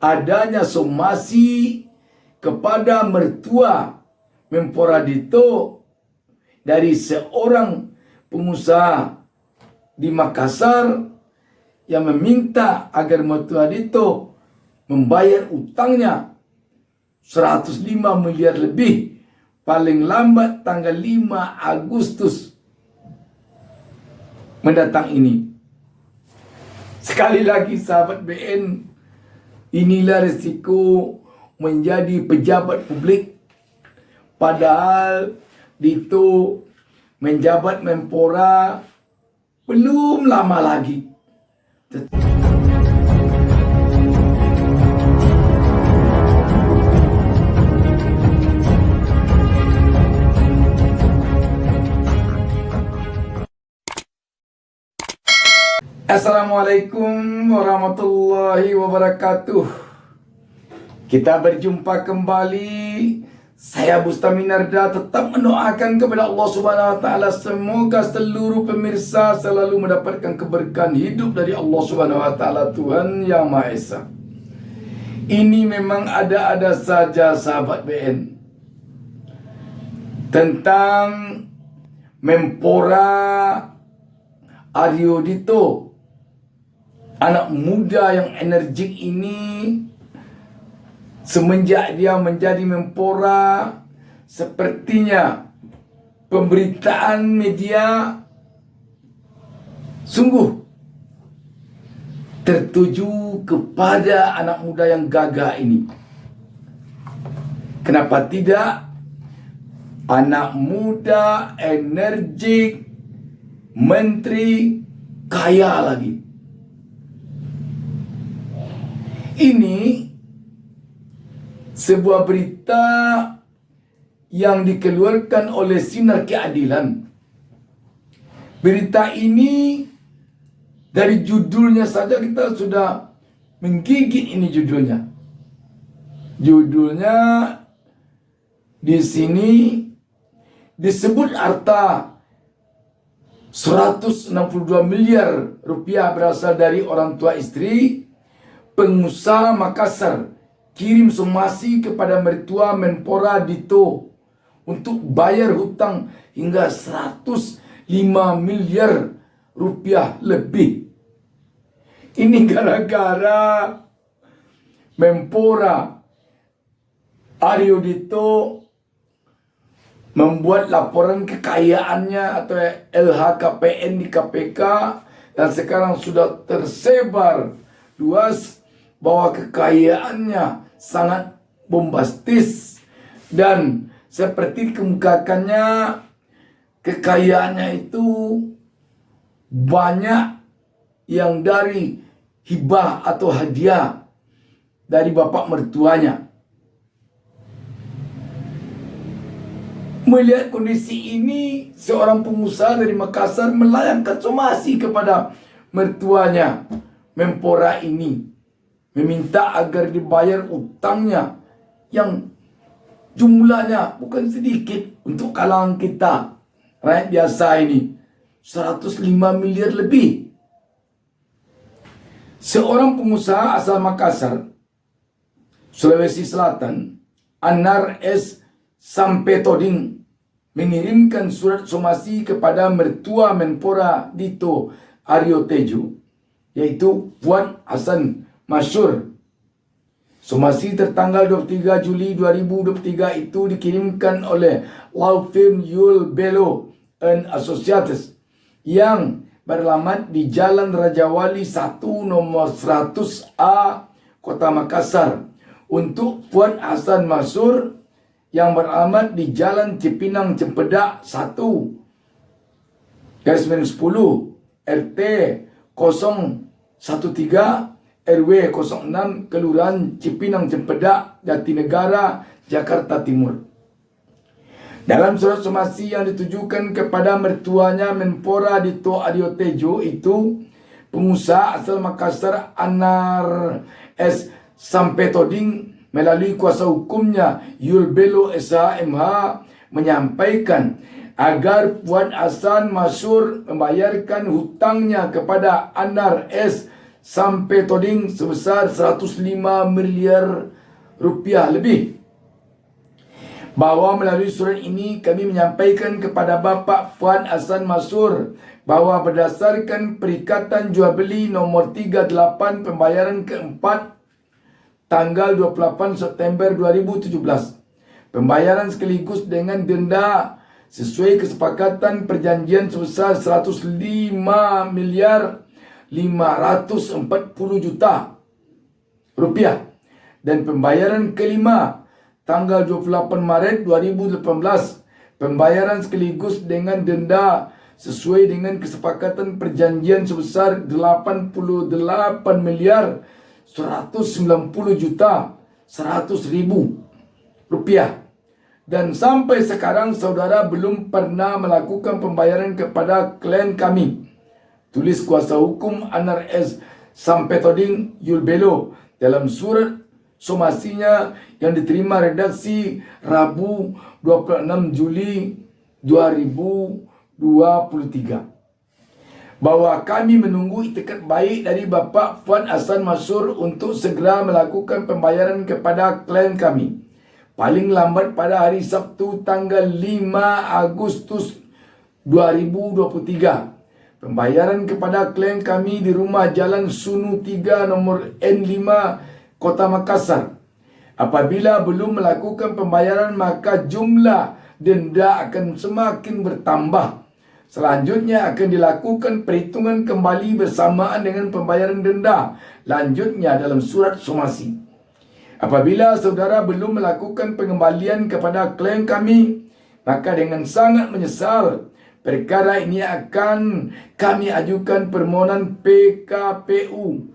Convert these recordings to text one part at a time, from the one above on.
adanya somasi kepada mertua Menpora Dito dari seorang pengusaha di Makassar yang meminta agar mertua Dito membayar utangnya 105 miliar lebih paling lambat tanggal 5 Agustus mendatang ini. Sekali lagi sahabat BN, inilah risiko menjadi pejabat publik. Padahal Dito menjabat Menpora belum lama lagi. Assalamualaikum warahmatullahi wabarakatuh. Kita berjumpa kembali. Saya Bustami Narda tetap mendoakan kepada Allah Subhanahu wa taala semoga seluruh pemirsa selalu mendapatkan keberkahan hidup dari Allah Subhanahu wa taala, Tuhan Yang Maha Esa. Ini memang ada-ada saja sahabat BN tentang Menpora Aryo Dito, anak muda yang energik ini. Semenjak dia menjadi Menpora, sepertinya pemberitaan media sungguh tertuju kepada anak muda yang gagah ini. Kenapa tidak? Anak muda, energik, menteri, kaya lagi. Ini sebuah berita yang dikeluarkan oleh Sinar Keadilan. Berita ini dari judulnya saja kita sudah menggigit ini judulnya. Judulnya di sini disebut harta 162 miliar rupiah berasal dari orang tua istri pengusaha Makassar kirim somasi kepada mertua Menpora Dito untuk bayar hutang hingga 105 miliar rupiah lebih. Ini gara-gara Menpora Aryo Dito membuat laporan kekayaannya atau LHKPN di KPK dan sekarang sudah tersebar luas bahwa kekayaannya sangat bombastis dan seperti dikemukakannya kekayaannya itu banyak yang dari hibah atau hadiah dari bapak mertuanya. Melihat kondisi ini, seorang pengusaha dari Makassar melayangkan somasi kepada mertuanya Menpora ini, meminta agar dibayar utangnya yang jumlahnya bukan sedikit untuk kalangan kita rakyat biasa ini, 105 miliar lebih. Seorang pengusaha asal Makassar, Sulawesi Selatan, Anar S. Sampetoding, mengirimkan surat somasi kepada mertua Menpora Dito Aryo Tejo, yaitu Puan Hasan Masyur. Somasi tertanggal 23 Juli 2023 itu dikirimkan oleh law firm Yul Bello and Associates yang beralamat di Jalan Raja Wali 1 nomor 100A Kota Makassar untuk Puan Hasan Masyur yang beralamat di Jalan Cipinang Cempedak 1 /10 RT 013 RW 06 Kelurahan Cipinang Cempedak, Jatinegara, Jakarta Timur. Dalam surat somasi yang ditujukan kepada mertuanya Menpora Dito Aryo Tejo itu, pengusaha asal Makassar Anar S. Sampetoding melalui kuasa hukumnya Yul Bello SHMH menyampaikan agar Puan Hasan Masyur membayarkan hutangnya kepada Anar S. sampai toding sebesar 105 miliar rupiah lebih. Bahawa melalui surat ini kami menyampaikan kepada Bapak Fuad Hasan Mansur bahawa berdasarkan perikatan jual beli nombor 38 pembayaran keempat tanggal 28 September 2017, pembayaran sekaligus dengan denda sesuai kesepakatan perjanjian sebesar 105 miliar 540 juta rupiah, dan pembayaran kelima tanggal 28 Maret 2018, pembayaran sekaligus dengan denda sesuai dengan kesepakatan perjanjian sebesar 88 miliar 190 juta 100 ribu rupiah. Dan sampai sekarang saudara belum pernah melakukan pembayaran kepada klien kami. Tulis kuasa hukum Anar S. Sampetoding Yulbelo dalam surat somasinya yang diterima redaksi Rabu 26 Juli 2023, bahwa kami menunggu itikad baik dari Bapak Fuad Hasan Mansur untuk segera melakukan pembayaran kepada klien kami paling lambat pada hari Sabtu tanggal 5 Agustus 2023. Pembayaran kepada klien kami di rumah Jalan Sunu 3 nomor N5 Kota Makassar. Apabila belum melakukan pembayaran, maka jumlah denda akan semakin bertambah. Selanjutnya akan dilakukan perhitungan kembali bersamaan dengan pembayaran denda lanjutnya dalam surat somasi. Apabila saudara belum melakukan pengembalian kepada klien kami, maka dengan sangat menyesal perkara ini akan kami ajukan permohonan PKPU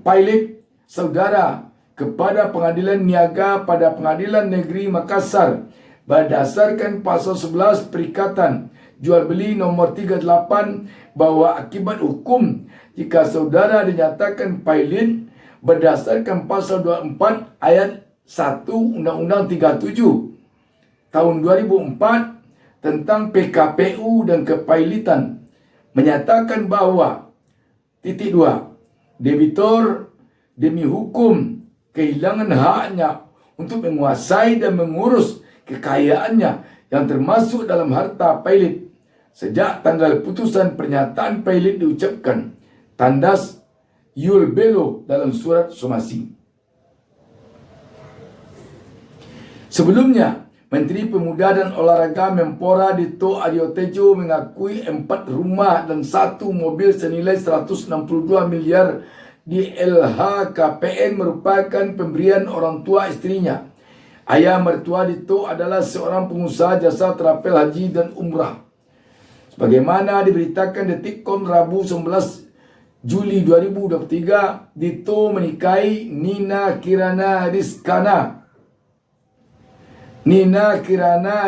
pilot saudara kepada Pengadilan Niaga pada Pengadilan Negeri Makassar berdasarkan pasal 11 Perikatan Jual Beli nomor 38, bahwa akibat hukum jika saudara dinyatakan pilot berdasarkan pasal 24 ayat 1 Undang-Undang 37 tahun 2004 tentang PKPU dan kepailitan, menyatakan bahawa titik 2, debitor demi hukum kehilangan haknya untuk menguasai dan mengurus kekayaannya yang termasuk dalam harta pilot sejak tanggal putusan pernyataan pilot diucapkan. Tandas Yulbelo dalam surat somasi. Sebelumnya, Menteri Pemuda dan Olahraga Menpora Dito Aryo Tejo mengakui 4 rumah dan 1 mobil senilai 162 miliar di LHKPN merupakan pemberian orang tua istrinya. Ayah mertua Dito adalah seorang pengusaha jasa travel haji dan umrah. Sebagaimana diberitakan Detikcom Rabu 11 Juli 2023, Dito menikahi Nina Kirana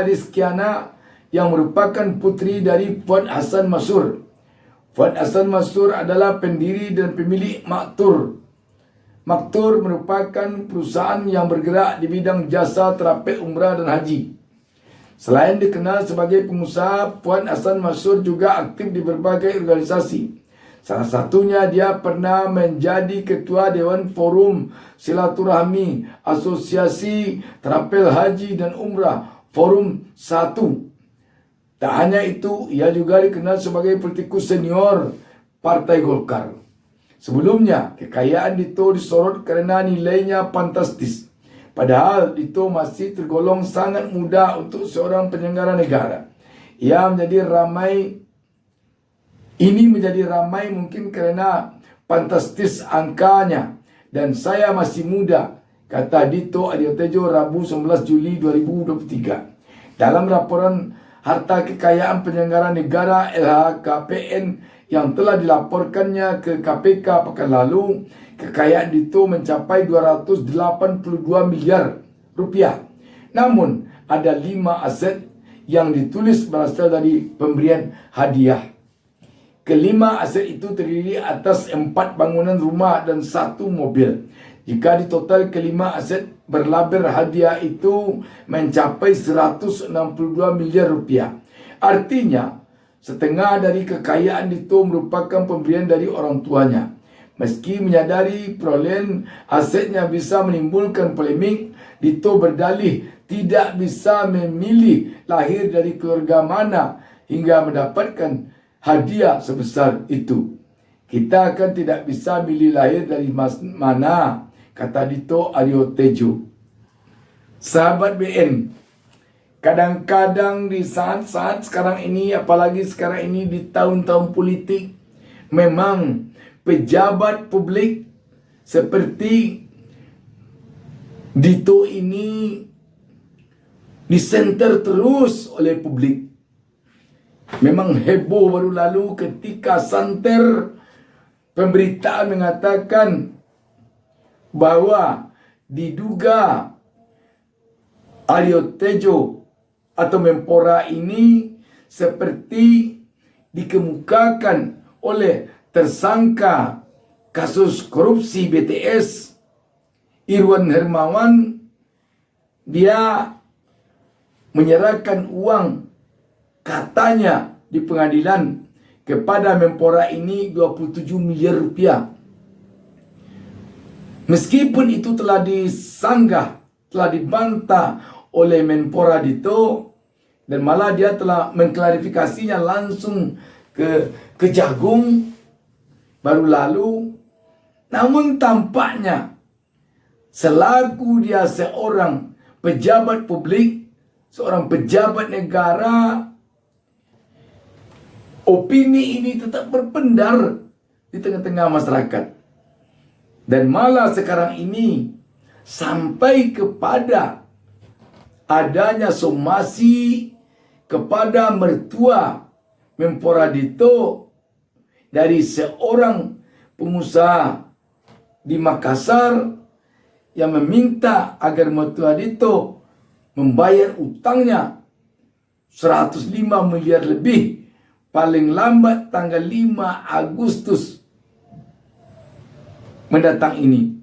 Rizkiana yang merupakan putri dari Fuad Hasan Mansur. Fuad Hasan Mansur adalah pendiri dan pemilik Maktur. Maktur merupakan perusahaan yang bergerak di bidang jasa travel umrah dan haji. Selain dikenal sebagai pengusaha, Fuad Hasan Mansur juga aktif di berbagai organisasi. Salah satunya dia pernah menjadi Ketua Dewan Forum Silaturahmi Asosiasi Travel Haji dan Umrah Forum 1. Tak hanya itu, ia juga dikenal sebagai politikus senior Partai Golkar. Sebelumnya, kekayaan Dito disorot kerana nilainya fantastis. Padahal Dito masih tergolong sangat muda untuk seorang penyelenggara negara. Ini menjadi ramai mungkin kerana fantastis angkanya, dan saya masih muda, kata Dito Aryo Tejo Rabu 11 Juli 2023. Dalam laporan harta kekayaan penyelenggara negara LHKPN yang telah dilaporkannya ke KPK pekan lalu, kekayaan Dito mencapai 282 miliar rupiah. Namun, ada 5 aset yang ditulis berasal dari pemberian hadiah. Kelima aset itu terdiri atas 4 bangunan rumah dan 1 mobil. Jika ditotal kelima aset berlabel hadiah itu mencapai 162 miliar rupiah. Artinya, setengah dari kekayaan Dito merupakan pemberian dari orang tuanya. Meski menyadari perolehan asetnya bisa menimbulkan polemik, Dito berdalih tidak bisa memilih lahir dari keluarga mana hingga mendapatkan hadiah sebesar itu. Kita akan tidak bisa milih lahir dari mana, kata Dito Aryo Tejo. Sahabat BN, kadang-kadang di saat-saat sekarang ini, apalagi sekarang ini di tahun-tahun politik, memang pejabat publik seperti Dito ini disenter terus oleh publik. Memang heboh baru lalu ketika santer pemberitaan mengatakan bahwa diduga Aryo Tejo atau Menpora ini seperti dikemukakan oleh tersangka kasus korupsi BTS Irwan Hermawan. Dia menyerahkan uang katanya di pengadilan kepada Menpora ini 27 miliar rupiah. Meskipun itu telah disanggah, telah dibantah oleh Menpora Dito, dan malah dia telah mengklarifikasinya langsung ke Kejagung baru lalu. Namun tampaknya selaku dia seorang pejabat publik, seorang pejabat negara, opini ini tetap berpendar di tengah-tengah masyarakat. Dan malah sekarang ini sampai kepada adanya somasi kepada mertua Menpora Dito dari seorang pengusaha di Makassar yang meminta agar mertua Dito membayar utangnya 105 miliar lebih paling lambat tanggal 5 Agustus mendatang ini.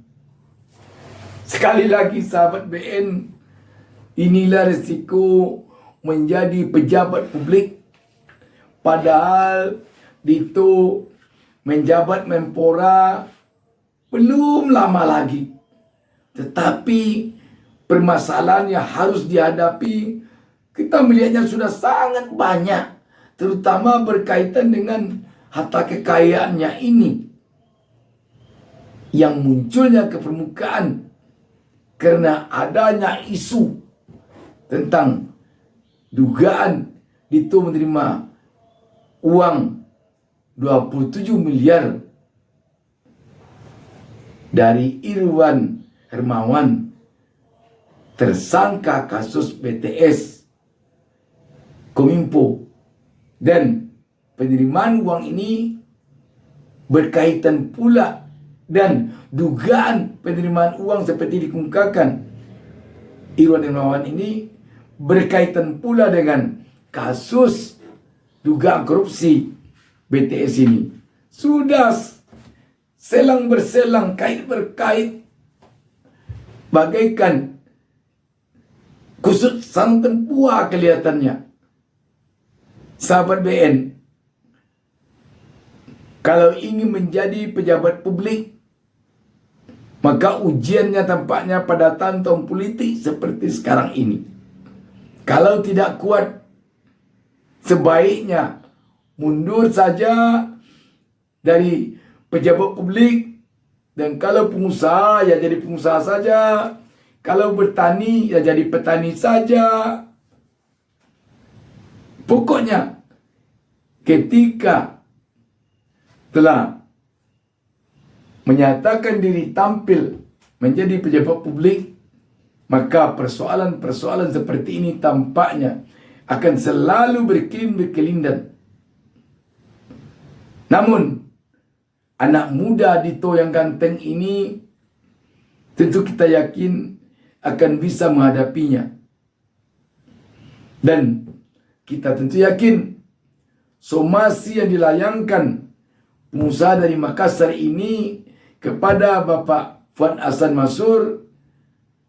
Sekali lagi sahabat BN, inilah risiko menjadi pejabat publik. Padahal Dito menjabat Menpora belum lama lagi. Tetapi permasalahan yang harus dihadapi, kita melihatnya sudah sangat banyak. Terutama berkaitan dengan harta kekayaannya ini yang munculnya ke permukaan karena adanya isu tentang dugaan Dito menerima uang 27 miliar dari Irwan Hermawan, tersangka kasus BTS Kominfo. Dan penerimaan uang ini berkaitan pula dan dugaan penerimaan uang seperti dikemukakan Irwan Hermawan ini berkaitan pula dengan kasus dugaan korupsi BTS ini. Sudah selang berselang, kait berkait, bagaikan kusut sang tempua kelihatannya. Sahabat BN, kalau ingin menjadi pejabat publik, maka ujiannya tampaknya pada tahun politik seperti sekarang ini. Kalau tidak kuat, sebaiknya mundur saja dari pejabat publik. Dan kalau pengusaha, ya jadi pengusaha saja. Kalau bertani, ya jadi petani saja. Pokoknya ketika telah menyatakan diri tampil menjadi pejabat publik, maka persoalan-persoalan seperti ini tampaknya akan selalu berkelindan. Namun anak muda Dito yang ganteng ini tentu kita yakin akan bisa menghadapinya. Dan kita tentu yakin somasi yang dilayangkan pengusaha dari Makassar ini kepada Bapak Fuad Hasan Mansur,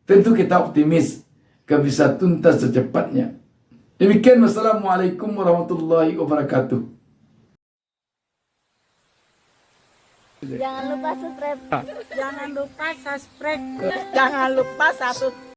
tentu kita optimis akan bisa tuntas secepatnya. Demikian, wassalamualaikum warahmatullahi wabarakatuh. Jangan lupa subscribe. Jangan lupa subscribe. Jangan lupa satu